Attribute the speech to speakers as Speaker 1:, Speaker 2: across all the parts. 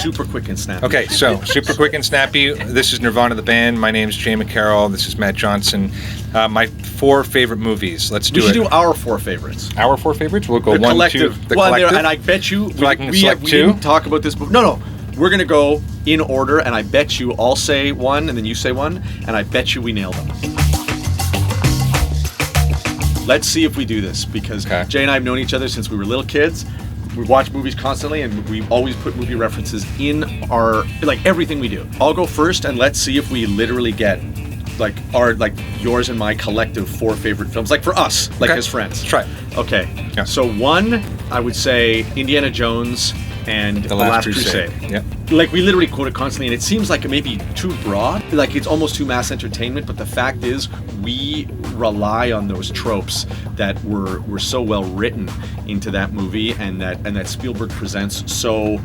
Speaker 1: Super quick and snappy.
Speaker 2: Okay, so super quick and snappy. This is Nirvana the band. My name's Jay McCarrol. This is Matt Johnson. My 4 favorite movies. Let's do it.
Speaker 1: We should do our 4 favorites.
Speaker 2: Our 4 favorites? We'll go
Speaker 1: the
Speaker 2: 1,
Speaker 1: collective.
Speaker 2: 2, the collective.
Speaker 1: And I bet you
Speaker 2: So I can select 2?
Speaker 1: didn't talk about this before. No. We're going to go in order, and I bet you I'll say one, and then you say one, and I bet you we nail them. Let's see if we do this, because Jay and I have known each other since we were little kids. We watch movies constantly, and we always put movie references in our, like, everything we do. I'll go first, and let's see if we literally get, like, our, like, yours and my collective 4 favorite films, like, for us, like, as friends.
Speaker 2: Let's try it.
Speaker 1: Okay.
Speaker 2: Yeah.
Speaker 1: So 1, I would say Indiana Jones and The Last Crusade.
Speaker 2: Yeah.
Speaker 1: Like, we literally quote it constantly, and it seems like it may be too broad, like it's almost too mass entertainment, but the fact is we rely on those tropes that were so well written into that movie, and that Spielberg presents so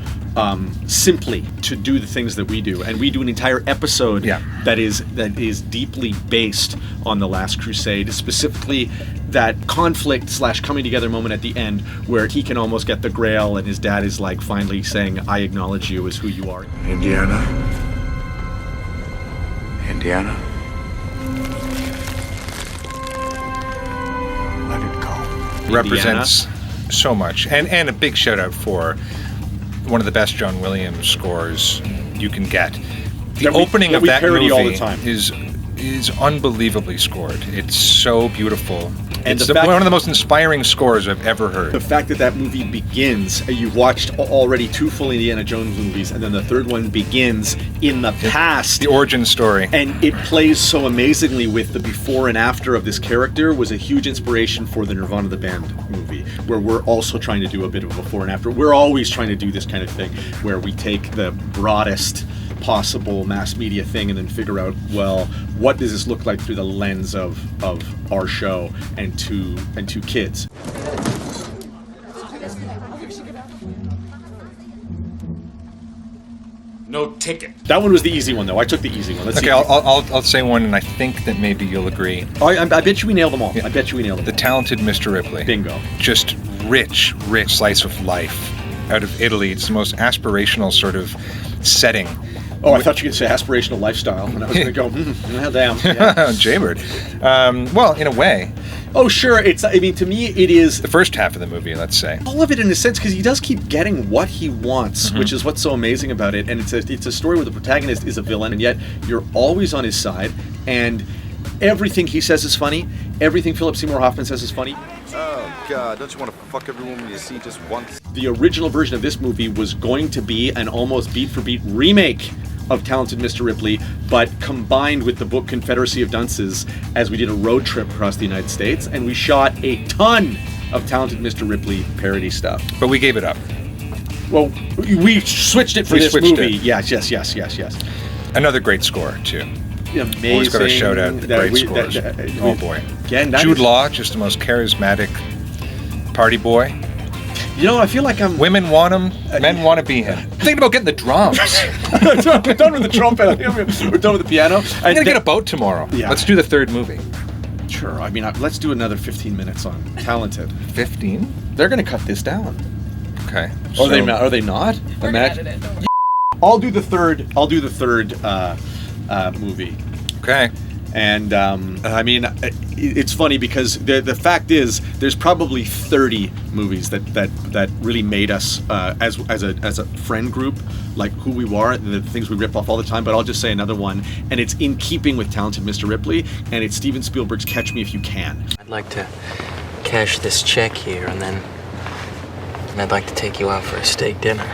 Speaker 1: simply to do the things that we do. And we do an entire episode that is deeply based on The Last Crusade, specifically that conflict / coming together moment at the end where he can almost get the grail, and his dad is like finally saying, I acknowledge you as who you are.
Speaker 3: Indiana. Let it go.
Speaker 2: Represents so much. And a big shout out for one of the best John Williams scores you can get. The opening of that movie
Speaker 1: all the time.
Speaker 2: is unbelievably scored. It's so beautiful.
Speaker 1: And
Speaker 2: it's one of the most inspiring scores I've ever heard.
Speaker 1: The fact that movie begins, you've watched already 2 full Indiana Jones movies, and then the third one begins in the past.
Speaker 2: The origin story.
Speaker 1: And it plays so amazingly with the before and after of this character was a huge inspiration for the Nirvana the band movie, where we're also trying to do a bit of a before and after. We're always trying to do this kind of thing, where we take the broadest possible mass media thing and then figure out, well, what does this look like through the lens of our show and to kids.
Speaker 3: No ticket.
Speaker 1: That one was the easy one, though. I took the easy one. Let's see.
Speaker 2: I'll say one, and I think that maybe you'll agree.
Speaker 1: I bet you we nailed them all.
Speaker 2: Yeah.
Speaker 1: I bet you we nailed them.
Speaker 2: The Talented Mr. Ripley.
Speaker 1: Bingo.
Speaker 2: Just rich slice of life out of Italy. It's the most aspirational sort of setting.
Speaker 1: Oh, I thought you could say aspirational lifestyle, and I was going to go, well, damn. Yeah.
Speaker 2: Jaybird. Well, in a way.
Speaker 1: Oh, sure. To me, it is
Speaker 2: The first half of the movie, let's say.
Speaker 1: all of it in a sense, because he does keep getting what he wants, which is what's so amazing about it. And it's a story where the protagonist is a villain, and yet you're always on his side, and everything he says is funny. Everything Philip Seymour Hoffman says is funny.
Speaker 4: Oh, God, don't you want to fuck every woman you see just once?
Speaker 1: The original version of this movie was going to be an almost beat-for-beat remake of Talented Mr. Ripley, but combined with the book Confederacy of Dunces, as we did a road trip across the United States, and we shot a ton of Talented Mr. Ripley parody stuff.
Speaker 2: But we gave it up.
Speaker 1: Well, we switched it for this movie.
Speaker 2: It.
Speaker 1: Yes.
Speaker 2: Another great score, too.
Speaker 1: Amazing.
Speaker 2: Always got to shout out the great scores. Oh, boy.
Speaker 1: Again,
Speaker 2: Jude Law, just the most charismatic party boy.
Speaker 1: You know, I feel like I'm...
Speaker 2: Women want him, men want to be him. Thinking about getting the drums.
Speaker 1: We're done with the trumpet. We're done with the piano.
Speaker 2: I'm going to get a boat tomorrow.
Speaker 1: Yeah.
Speaker 2: Let's do the third movie.
Speaker 1: Sure. I mean, let's do another 15 minutes on Talented.
Speaker 2: 15?
Speaker 1: They're going to cut this down.
Speaker 2: Okay.
Speaker 1: Are they not?
Speaker 5: We're gonna edit it. Don't worry.
Speaker 1: I'll do the third movie.
Speaker 2: Okay.
Speaker 1: And I mean, it's funny because the fact is, there's probably 30 movies that really made us as a friend group, like who we are, and the things we rip off all the time. But I'll just say another one, and it's in keeping with Talented Mr. Ripley, and it's Steven Spielberg's Catch Me If You Can.
Speaker 6: I'd like to cash this check here, and then I'd like to take you out for a steak dinner.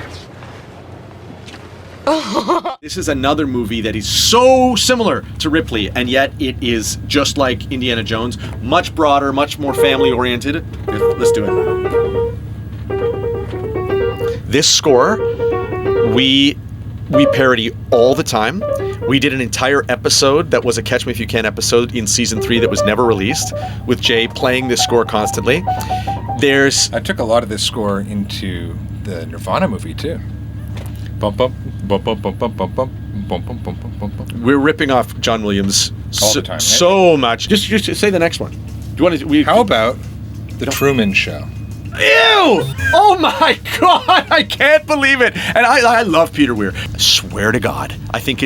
Speaker 1: This is another movie that is so similar to Ripley, and yet it is just like Indiana Jones, much broader, much more family-oriented. Let's do it. This score, we parody all the time. We did an entire episode that was a Catch Me If You Can episode in season 3 that was never released, with Jay playing this score constantly.
Speaker 2: I took a lot of this score into the Nirvana movie, too. Bum bum bum bum bum bum bum bum bum bum bum bum bum.
Speaker 1: We're ripping off John Williams
Speaker 2: all the time,
Speaker 1: so much. Just say the next one. Do you want to?
Speaker 2: How about The Truman Show?
Speaker 1: Ew! Oh my God! I can't believe it. And I love Peter Weir. I swear to God, I think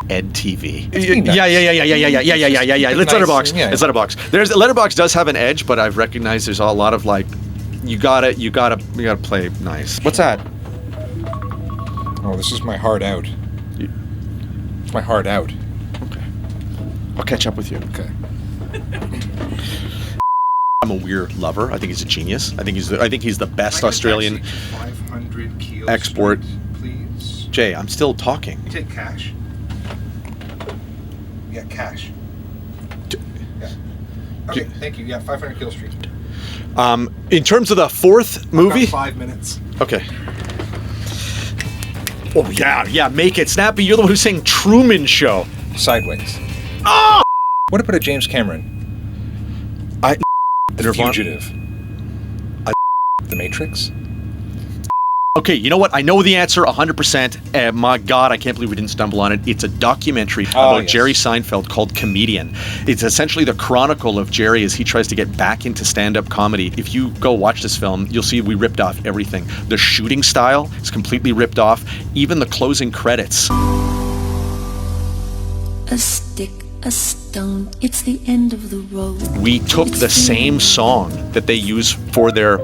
Speaker 1: Ed TV. Yeah. It's Letterboxd.
Speaker 2: Yeah.
Speaker 1: It's Letterboxd. Letterboxd does have an edge, but I've recognized there's a lot of like, you gotta play nice. What's that?
Speaker 2: Oh, this is my heart out. It's my heart out.
Speaker 1: Okay. I'll catch up with you.
Speaker 2: Okay.
Speaker 1: I'm a Weir lover. I think he's a genius. I think he's the best Australian
Speaker 2: 500 Keel
Speaker 1: export.
Speaker 2: Street, please.
Speaker 1: Jay, I'm still talking.
Speaker 2: You take cash. Yeah, cash. Yeah. Okay, thank you. Yeah, 500 Keel Street.
Speaker 1: In terms of the fourth movie,
Speaker 2: About 5 minutes.
Speaker 1: okay. Oh yeah, make it snappy. You're the one who's saying Truman Show.
Speaker 2: Sideways.
Speaker 1: Oh!
Speaker 2: What about a James Cameron? The
Speaker 1: Nirvana.
Speaker 2: Fugitive. The Matrix.
Speaker 1: Okay, you know what? I know the answer 100%. My God, I can't believe we didn't stumble on it. It's a documentary about
Speaker 2: yes.
Speaker 1: Jerry Seinfeld called Comedian. It's essentially the chronicle of Jerry as he tries to get back into stand-up comedy. If you go watch this film, you'll see we ripped off everything. The shooting style is completely ripped off. Even the closing credits.
Speaker 7: A stick, a stone, it's the end of the road.
Speaker 1: We took the same song that they use for their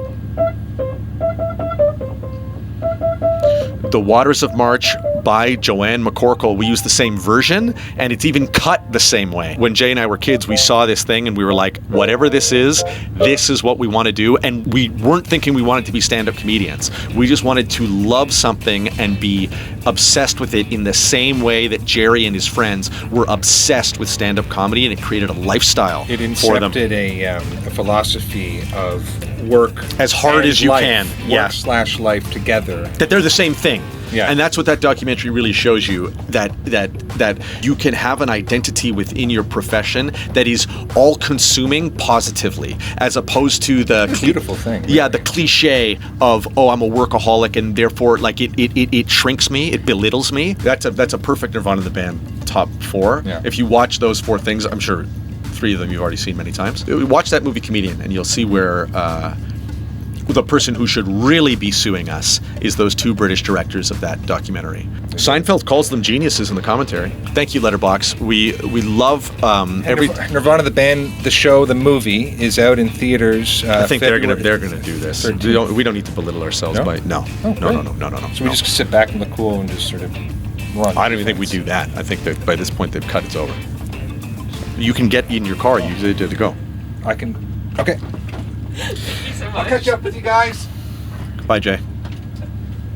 Speaker 1: The Waters of March by Joanne McCarrol. We used the same version, and it's even cut the same way. When Jay and I were kids, we saw this thing and we were like, whatever this is what we want to do. And we weren't thinking we wanted to be stand-up comedians. We just wanted to love something and be obsessed with it in the same way that Jerry and his friends were obsessed with stand-up comedy, and it created a lifestyle
Speaker 2: It
Speaker 1: for them.
Speaker 2: incepted a philosophy of work
Speaker 1: As hard
Speaker 2: and
Speaker 1: as you
Speaker 2: life,
Speaker 1: can.
Speaker 2: work
Speaker 1: Yeah.
Speaker 2: / life together.
Speaker 1: That they're the same thing.
Speaker 2: Yeah.
Speaker 1: And that's what that documentary really shows you, that you can have an identity within your profession that is all consuming positively, as opposed to the
Speaker 2: Beautiful thing.
Speaker 1: Yeah, the cliche of, oh, I'm a workaholic and therefore like it shrinks me, it belittles me. That's a perfect Nirvana the band top 4.
Speaker 2: Yeah.
Speaker 1: If you watch those 4 things, I'm sure 3 of them you've already seen many times. Watch that movie Comedian and you'll see where the person who should really be suing us is those 2 British directors of that documentary. Seinfeld calls them geniuses in the commentary. Thank you, Letterboxd. We love every.
Speaker 2: Nirvana the band, the show, the movie is out in theaters.
Speaker 1: I think they're
Speaker 2: February
Speaker 1: gonna do this.
Speaker 2: 13th.
Speaker 1: We don't need to belittle ourselves
Speaker 2: No?
Speaker 1: by no.
Speaker 2: Oh,
Speaker 1: No.
Speaker 2: great. So we just sit back in the cool and just sort of run.
Speaker 1: I don't even think we do that. I think that by this point they've cut it's over. You can get in your car. You did to go.
Speaker 2: I can. Okay.
Speaker 5: Thank you so much.
Speaker 2: I'll catch up with you guys.
Speaker 1: Bye, Jay.